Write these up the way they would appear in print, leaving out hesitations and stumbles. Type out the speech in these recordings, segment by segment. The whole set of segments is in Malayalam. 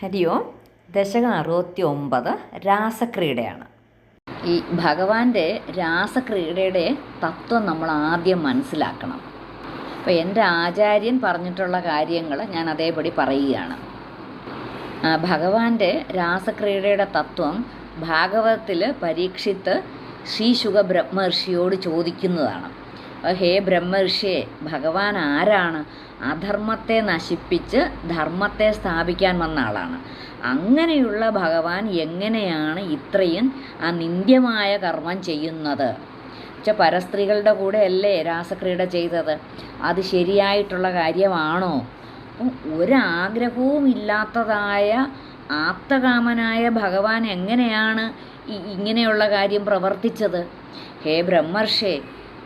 ഹരി ഓം. ദശകം 69 രാസക്രീഡയാണ്. ഈ ഭഗവാന്റെ രാസക്രീഡയുടെ തത്വം നമ്മൾ ആദ്യം മനസ്സിലാക്കണം. അപ്പോൾ എൻ്റെ ആചാര്യൻ പറഞ്ഞിട്ടുള്ള കാര്യങ്ങൾ ഞാൻ അതേപടി പറയുകയാണ്. ഭഗവാന്റെ രാസക്രീഡയുടെ തത്വം ഭാഗവതത്തിൽ പരീക്ഷിത്ത് ശ്രീശുക ബ്രഹ്മർഷിയോട് ചോദിക്കുന്നതാണ്. ഹേ ബ്രഹ്മർഷിയെ, ഭഗവാൻ ആരാണ്? അധർമ്മത്തെ നശിപ്പിച്ച് ധർമ്മത്തെ സ്ഥാപിക്കാൻ വന്ന ആളാണ്. അങ്ങനെയുള്ള ഭഗവാൻ എങ്ങനെയാണ് ഇത്രയും നിന്ദ്യമായ കർമ്മം ചെയ്യുന്നത്? പരസ്ത്രീകളുടെ കൂടെ അല്ലേ രാസക്രീഡ ചെയ്തത്? അത് ശരിയായിട്ടുള്ള കാര്യമാണോ? അപ്പം ഒരാഗ്രഹവും ഇല്ലാത്തതായ ആപ്തകാമനായ ഭഗവാൻ എങ്ങനെയാണ് ഇങ്ങനെയുള്ള കാര്യം പ്രവർത്തിച്ചത്? ഹേ ബ്രഹ്മർഷേ,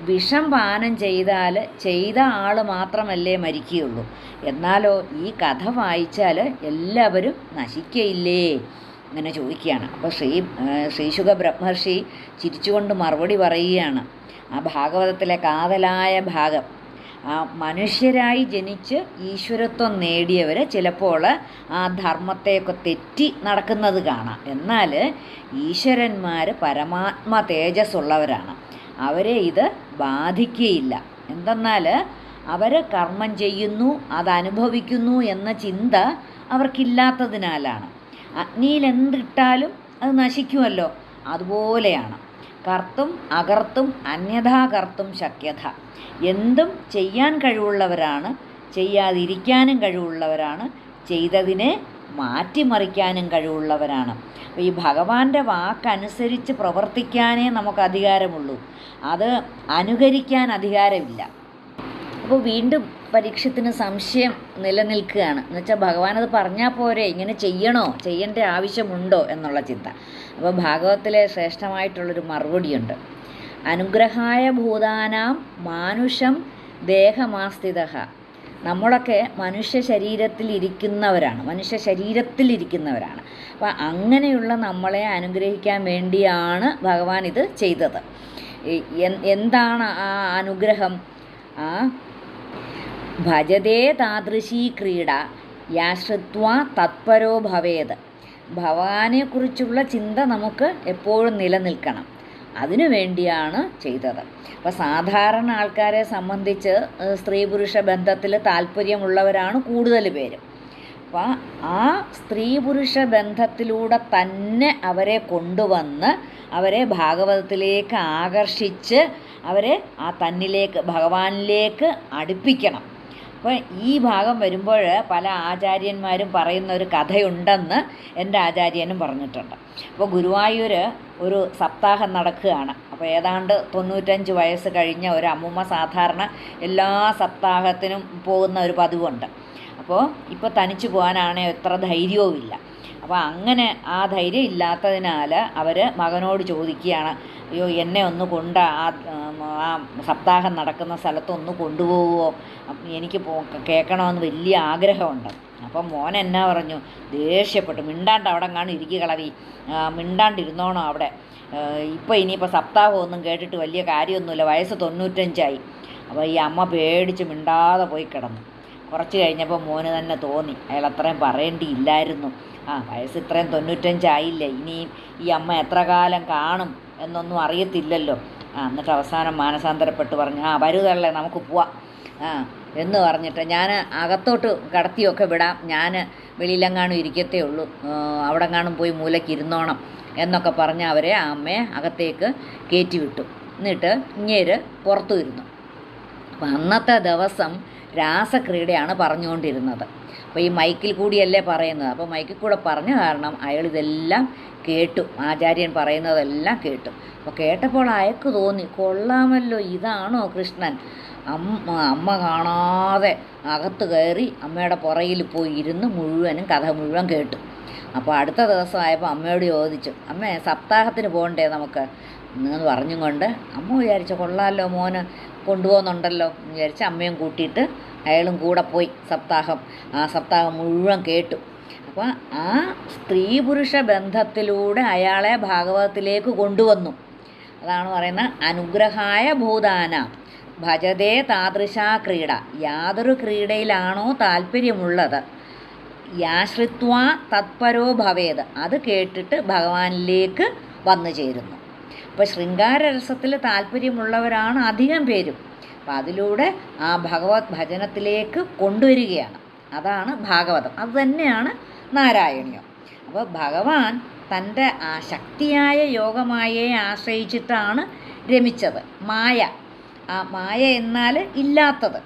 വിഷം പാനം ചെയ്താൽ ചെയ്ത ആൾ മാത്രമല്ലേ മരിക്കുകയുള്ളൂ. എന്നാലോ ഈ കഥ വായിച്ചാൽ എല്ലാവരും നശിക്കയില്ലേ? ഇങ്ങനെ ചോദിക്കുകയാണ്. അപ്പോൾ ശ്രീശുക ബ്രഹ്മർഷി ചിരിച്ചുകൊണ്ട് മറുപടി പറയുകയാണ്. ആ ഭാഗവതത്തിലെ കാതലായ ഭാഗം, മനുഷ്യരായി ജനിച്ച് ഈശ്വരത്വം നേടിയവർ ചിലപ്പോൾ ആ ധർമ്മത്തെയൊക്കെ തെറ്റി നടക്കുന്നത് കാണാം. എന്നാൽ ഈശ്വരന്മാർ പരമാത്മ തേജസ്സുള്ളവരാണ്. അവരെ ഇത് ബാധിക്കുകയില്ല. എന്തെന്നാൽ അവർ കർമ്മം ചെയ്യുന്നു, അതനുഭവിക്കുന്നു എന്ന ചിന്ത അവർക്കില്ലാത്തതിനാലാണ്. അഗ്നിയിൽ എന്തിട്ടാലും അത് നശിക്കുമല്ലോ, അതുപോലെയാണ്. കർത്തും അകർത്തും അന്യഥാ കർത്തും ശക്യത. എന്തും ചെയ്യാൻ കഴിവുള്ളവരാണ്, ചെയ്യാതിരിക്കാനും കഴിവുള്ളവരാണ്, ചെയ്തതിനെ മാറ്റിമറിക്കാനും കഴിവുള്ളവരാണ്. അപ്പോൾ ഈ ഭഗവാന്റെ വാക്കനുസരിച്ച് പ്രവർത്തിക്കാനേ നമുക്ക് അധികാരമുള്ളൂ, അത് അനുകരിക്കാൻ അധികാരമില്ല. അപ്പോൾ വീണ്ടും പരീക്ഷത്തിന് സംശയം നിലനിൽക്കുകയാണ്. എന്നുവെച്ചാൽ ഭഗവാൻ അത് പറഞ്ഞാൽ പോരെ, ഇങ്ങനെ ചെയ്യണോ, ചെയ്യേണ്ട ആവശ്യമുണ്ടോ എന്നുള്ള ചിന്ത. അപ്പോൾ ഭാഗവത്തിലെ ശ്രേഷ്ഠമായിട്ടുള്ളൊരു മറുപടിയുണ്ട്. അനുഗ്രഹായ ഭൂതാനാം മാനുഷം ദേഹമാസ്ഥിതഃ. നമ്മളൊക്കെ മനുഷ്യ ശരീരത്തിലിരിക്കുന്നവരാണ്. അപ്പോൾ അങ്ങനെയുള്ള നമ്മളെ അനുഗ്രഹിക്കാൻ വേണ്ടിയാണ് ഭഗവാൻ ഇത് ചെയ്തത്. എന്താണ് ആ അനുഗ്രഹം? ഭജതേ താദൃശീ ക്രീഡ യാശ്രിത്വാ തത്പരോ ഭവേത്. ഭഗവാനെക്കുറിച്ചുള്ള ചിന്ത നമുക്ക് എപ്പോഴും നിലനിൽക്കണം. അതിനു വേണ്ടിയാണ് ചെയ്തത്. അപ്പോൾ സാധാരണ ആൾക്കാരെ സംബന്ധിച്ച് സ്ത്രീ പുരുഷ ബന്ധത്തിൽ താല്പര്യമുള്ളവരാണ് കൂടുതൽ പേരും. അപ്പോൾ ആ സ്ത്രീ പുരുഷ ബന്ധത്തിലൂടെ തന്നെ അവരെ കൊണ്ടുവന്ന് അവരെ ഭാഗവതത്തിലേക്ക് ആകർഷിച്ച് അവരെ ആ തന്നിലേക്ക് ഭഗവാനിലേക്ക് അടുപ്പിക്കണം. അപ്പോൾ ഈ ഭാഗം വരുമ്പോൾ പല ആചാര്യന്മാരും പറയുന്ന ഒരു കഥയുണ്ടെന്ന് എൻ്റെ ആചാര്യനും പറഞ്ഞിട്ടുണ്ട്. അപ്പോൾ ഗുരുവായൂർ ഒരു സപ്താഹം നടക്കുകയാണ്. അപ്പോൾ ഏതാണ്ട് 95 വയസ്സ് കഴിഞ്ഞ ഒരു അമ്മൂമ്മ സാധാരണ എല്ലാ സപ്താഹത്തിനും പോകുന്ന ഒരു പതിവുണ്ട്. അപ്പോൾ ഇപ്പോൾ തനിച്ച് പോകാനാണ് എത്ര ധൈര്യവും ഇല്ല. അപ്പോൾ അങ്ങനെ ആ ധൈര്യം ഇല്ലാത്തതിനാൽ അവർ മകനോട് ചോദിക്കുകയാണ്, അയ്യോ എന്നെ ഒന്ന് ആ സപ്താഹം നടക്കുന്ന സ്ഥലത്തൊന്ന് കൊണ്ടുപോകുമോ, എനിക്ക് കേൾക്കണമെന്ന് വലിയ ആഗ്രഹമുണ്ട്. അപ്പം മോൻ എന്നാ പറഞ്ഞു? ദേഷ്യപ്പെട്ടു, മിണ്ടാണ്ട് അവിടെ കാണും ഇരിക്കുക കളവി, മിണ്ടാണ്ടിരുന്നോണോ അവിടെ, ഇനിയിപ്പോൾ സപ്താഹം ഒന്നും കേട്ടിട്ട് വലിയ കാര്യമൊന്നുമില്ല, വയസ്സ് 95ആയി. അപ്പോൾ ഈ അമ്മ പേടിച്ച് മിണ്ടാതെ പോയി കിടന്നു. കുറച്ച് കഴിഞ്ഞപ്പോൾ മോന് തന്നെ തോന്നി അയാൾ അത്രയും പറയേണ്ടിയില്ലായിരുന്നു. വയസ്സ് ഇത്രയും 95 ആയില്ലേ, ഇനിയും ഈ അമ്മ എത്ര കാലം കാണും എന്നൊന്നും അറിയത്തില്ലല്ലോ. എന്നിട്ട് അവസാനം മാനസാന്തരപ്പെട്ട് പറഞ്ഞു, വരുതല്ലേ നമുക്ക് പോവാം എന്ന് പറഞ്ഞിട്ട് ഞാൻ അകത്തോട്ട് കടത്തിയൊക്കെ വിടാം, ഞാൻ വെളിയിലെങ്ങാനും ഇരിക്കത്തേ ഉള്ളൂ, അവിടെങ്ങാനും പോയി മൂലയ്ക്ക് ഇരുന്നോണം എന്നൊക്കെ പറഞ്ഞ് അവരെ ആ അമ്മയെ അകത്തേക്ക് കയറ്റി വിട്ടു. എന്നിട്ട് ഇങ്ങേര് പുറത്തു ഇരുന്നു. അപ്പം അന്നത്തെ ദിവസം രാസക്രീഡയാണ് പറഞ്ഞുകൊണ്ടിരുന്നത്. അപ്പോൾ ഈ മൈക്കിൽ കൂടിയല്ലേ പറയുന്നത്. അപ്പോൾ മൈക്കിൽ കൂടെ പറഞ്ഞ കാരണം അയാൾ ഇതെല്ലാം കേട്ടു, ആചാര്യൻ പറയുന്നതെല്ലാം കേട്ടു. അപ്പോൾ കേട്ടപ്പോൾ അയാൾക്ക് തോന്നി, കൊള്ളാമല്ലോ, ഇതാണോ കൃഷ്ണൻ? അമ്മ കാണാതെ അകത്ത് കയറി അമ്മയുടെ പുറകിൽ പോയി ഇരുന്ന് കഥ മുഴുവൻ കേട്ടു. അപ്പോൾ അടുത്ത ദിവസമായപ്പോൾ അമ്മയോട് ചോദിച്ചു, അമ്മേ സപ്താഹത്തിന് പോകണ്ടേ നമുക്ക് എന്ന് പറഞ്ഞും കൊണ്ട് അമ്മ വിചാരിച്ചു, കൊള്ളാമല്ലോ മോന് കൊണ്ടുപോകുന്നുണ്ടല്ലോ എന്ന് വിചാരിച്ച് അമ്മയും കൂട്ടിയിട്ട് അയാളും കൂടെ പോയി സപ്താഹം മുഴുവൻ കേട്ടു. അപ്പോൾ ആ സ്ത്രീ പുരുഷ ബന്ധത്തിലൂടെ അയാളെ ഭാഗവതത്തിലേക്ക് കൊണ്ടുവന്നു. അതാണ് പറയുന്നത് അനുഗ്രഹായ ഭൂതാന ഭജതേ താദൃശാ ക്രീഡ. യാതൊരു ക്രീഡയിലാണോ താല്പര്യമുള്ളത്, യാശ്രിത്വാ തത്പരോ ഭവേത്, അത് കേട്ടിട്ട് ഭഗവാനിലേക്ക് വന്നു ചേരുന്നു. അപ്പോൾ ശൃംഗാരരസത്തിൽ താല്പര്യമുള്ളവരാണ് അധികം പേരും. അപ്പം അതിലൂടെ ആ ഭഗവത് ഭജനത്തിലേക്ക് കൊണ്ടുവരികയാണ്. അതാണ് ഭാഗവതം, അതുതന്നെയാണ് നാരായണീയം. അപ്പോൾ ഭഗവാൻ തൻ്റെ ആ ശക്തിയായ യോഗമായയെ ആശ്രയിച്ചിട്ടാണ് രമിച്ചത്. മായ, ആ മായ എന്നാൽ ഇല്ലാത്തത്.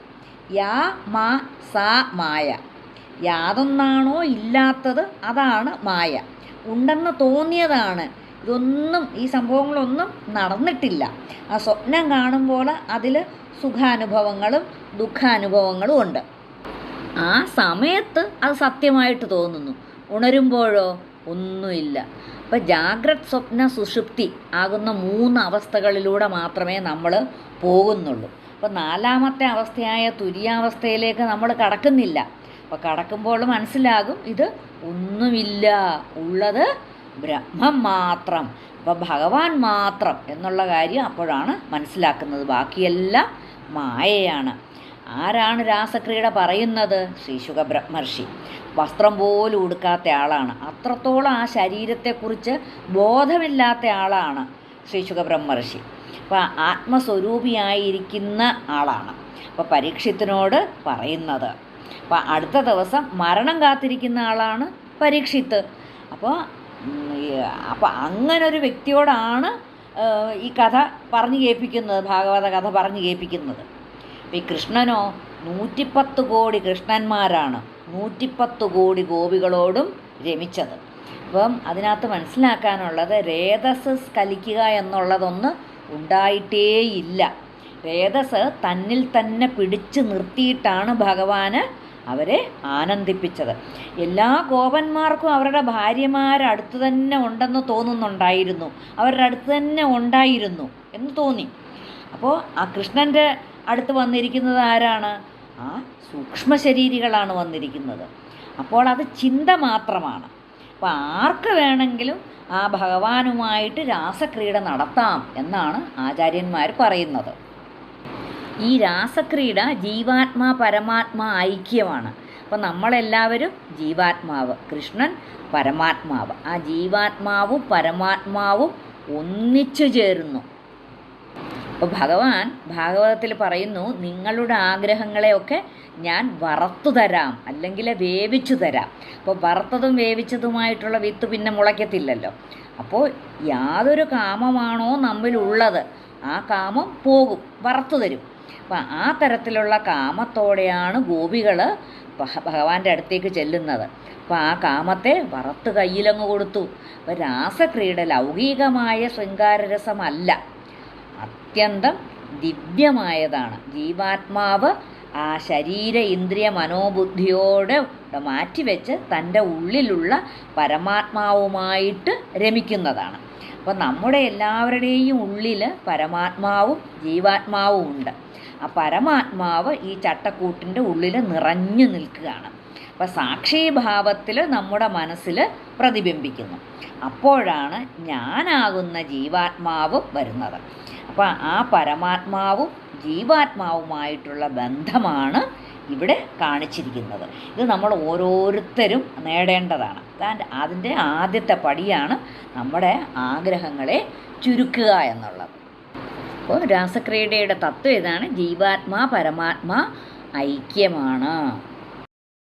യാ മാ സാ മായ, യാതൊന്നാണോ ഇല്ലാത്തത് അതാണ് മായ. ഉണ്ടെന്ന് തോന്നിയതാണ്. ഇതൊന്നും, ഈ സംഭവങ്ങളൊന്നും നടന്നിട്ടില്ല. ആ സ്വപ്നം കാണുമ്പോൾ അതിൽ സുഖാനുഭവങ്ങളും ദുഃഖാനുഭവങ്ങളും ഉണ്ട്. ആ സമയത്ത് അത് സത്യമായിട്ട് തോന്നുന്നു. ഉണരുമ്പോഴോ ഒന്നുമില്ല. അപ്പം ജാഗ്രത് സ്വപ്ന സുഷുപ്തി ആകുന്ന 3 അവസ്ഥകളിലൂടെ മാത്രമേ നമ്മൾ പോകുന്നുള്ളൂ. അപ്പോൾ 4ാമത്തെ അവസ്ഥയായ തുര്യാവസ്ഥയിലേക്ക് നമ്മൾ കടക്കുന്നില്ല. അപ്പോൾ കടക്കുമ്പോൾ മനസ്സിലാകും ഇത് ഒന്നുമില്ല, ഉള്ളത് ബ്രഹ്മം മാത്രം, അപ്പോൾ ഭഗവാൻ മാത്രം എന്നുള്ള കാര്യം അപ്പോഴാണ് മനസ്സിലാക്കുന്നത്. ബാക്കിയെല്ലാം മായയാണ്. ആരാണ് രാസക്രീഡ പറയുന്നത്? ശ്രീ ശുകബ്രഹ്മർഷി. വസ്ത്രം പോലും ഉടുക്കാത്ത ആളാണ്. അത്രത്തോളം ആ ശരീരത്തെക്കുറിച്ച് ബോധമില്ലാത്ത ആളാണ് ശ്രീ ശുകബ്രഹ്മർഷി. അപ്പോൾ ആത്മസ്വരൂപിയായിരിക്കുന്ന ആളാണ്. അപ്പോൾ പരീക്ഷിത്തിനോട് പറയുന്നത്. അപ്പോൾ അടുത്ത ദിവസം മരണം കാത്തിരിക്കുന്ന ആളാണ് പരീക്ഷിത്ത്. അപ്പോൾ അങ്ങനൊരു വ്യക്തിയോടാണ് ഈ കഥ പറഞ്ഞു കേൾപ്പിക്കുന്നത്, ഭാഗവത കഥ പറഞ്ഞു കേൾപ്പിക്കുന്നത്. ഈ കൃഷ്ണനോ 110 കോടി കൃഷ്ണന്മാരാണ് 110 കോടി ഗോപികളോടും രമിച്ചത്. അപ്പം അതിനകത്ത് മനസ്സിലാക്കാനുള്ളത് രേതസ് സ്കലിക്കുക എന്നുള്ളതൊന്ന് ഉണ്ടായിട്ടേയില്ല. രേതസ് തന്നിൽ തന്നെ പിടിച്ചു നിർത്തിയിട്ടാണ് ഭഗവാന് അവരെ ആനന്ദിപ്പിച്ചത്. എല്ലാ ഗോപന്മാർക്കും അവരുടെ ഭാര്യമാരടുത്ത് തന്നെ ഉണ്ടെന്ന് തോന്നുന്നുണ്ടായിരുന്നു, അവരുടെ അടുത്ത് തന്നെ ഉണ്ടായിരുന്നു എന്ന് തോന്നി. അപ്പോൾ ആ കൃഷ്ണൻ്റെ അടുത്ത് വന്നിരിക്കുന്നത് ആരാണ്? ആ സൂക്ഷ്മശരീരികളാണ് വന്നിരിക്കുന്നത്. അപ്പോൾ അത് ചിന്ത മാത്രമാണ്. അപ്പോൾ ആർക്ക് വേണമെങ്കിലും ആ ഭഗവാനുമായിട്ട് രാസക്രീഡ നടത്താം എന്നാണ് ആചാര്യന്മാർ പറയുന്നത്. ഈ രാസക്രീഡ ജീവാത്മാ പരമാത്മാ ഐക്യമാണ്. അപ്പോൾ നമ്മളെല്ലാവരും ജീവാത്മാവ്, കൃഷ്ണൻ പരമാത്മാവ്. ആ ജീവാത്മാവും പരമാത്മാവും ഒന്നിച്ചു ചേരുന്നു. അപ്പോൾ ഭഗവാൻ ഭാഗവതത്തിൽ പറയുന്നു, നിങ്ങളുടെ ആഗ്രഹങ്ങളെയൊക്കെ ഞാൻ വറുത്തു തരാം, അല്ലെങ്കിൽ വേവിച്ചു തരാം. അപ്പോൾ വറുത്തതും വേവിച്ചതുമായിട്ടുള്ള വിത്ത് പിന്നെ മുളയ്ക്കത്തില്ലല്ലോ. അപ്പോൾ യാതൊരു കാമമാണോ നമ്മിലുള്ളത് ആ കാമം പോകും, വറുത്തു തരും. അപ്പം ആ തരത്തിലുള്ള കാമത്തോടെയാണ് ഗോപികൾ ഭഗവാന്റെ അടുത്തേക്ക് ചെല്ലുന്നത്. അപ്പോൾ ആ കാമത്തെ വറുത്ത് കയ്യിലങ്ങ് കൊടുത്തു. അപ്പോൾ രാസക്രീഡ ലൗകികമായ ശൃംഗാരരസമല്ല, അത്യന്തം ദിവ്യമായതാണ്. ജീവാത്മാവ് ആ ശരീര ഇന്ദ്രിയ മനോബുദ്ധിയോടെ മാറ്റിവെച്ച് തൻ്റെ ഉള്ളിലുള്ള പരമാത്മാവുമായിട്ട് രമിക്കുന്നതാണ്. അപ്പോൾ നമ്മുടെ എല്ലാവരുടെയും ഉള്ളിൽ പരമാത്മാവും ജീവാത്മാവും ഉണ്ട്. ആ പരമാത്മാവ് ഈ ചട്ടക്കൂട്ടിൻ്റെ ഉള്ളിൽ നിറഞ്ഞു നിൽക്കുകയാണ്. അപ്പോൾ സാക്ഷിഭാവത്തിൽ നമ്മുടെ മനസ്സിൽ പ്രതിബിംബിക്കുന്നു. അപ്പോഴാണ് ഞാനാകുന്ന ജീവാത്മാവ് വരുന്നത്. അപ്പോൾ ആ പരമാത്മാവും ജീവാത്മാവുമായിട്ടുള്ള ബന്ധമാണ് ഇവിടെ കാണിച്ചിരിക്കുന്നത്. ഇത് നമ്മൾ ഓരോരുത്തരും നേടേണ്ടതാണ്. അതിൻ്റെ ആദ്യത്തെ പടിയാണ് നമ്മുടെ ആഗ്രഹങ്ങളെ ചുരുക്കുക എന്നുള്ളത്. അപ്പോൾ രാസക്രീഡയുടെ തത്വം ഇതാണ്, ജീവാത്മാ പരമാത്മാ ഐക്യമാണ്.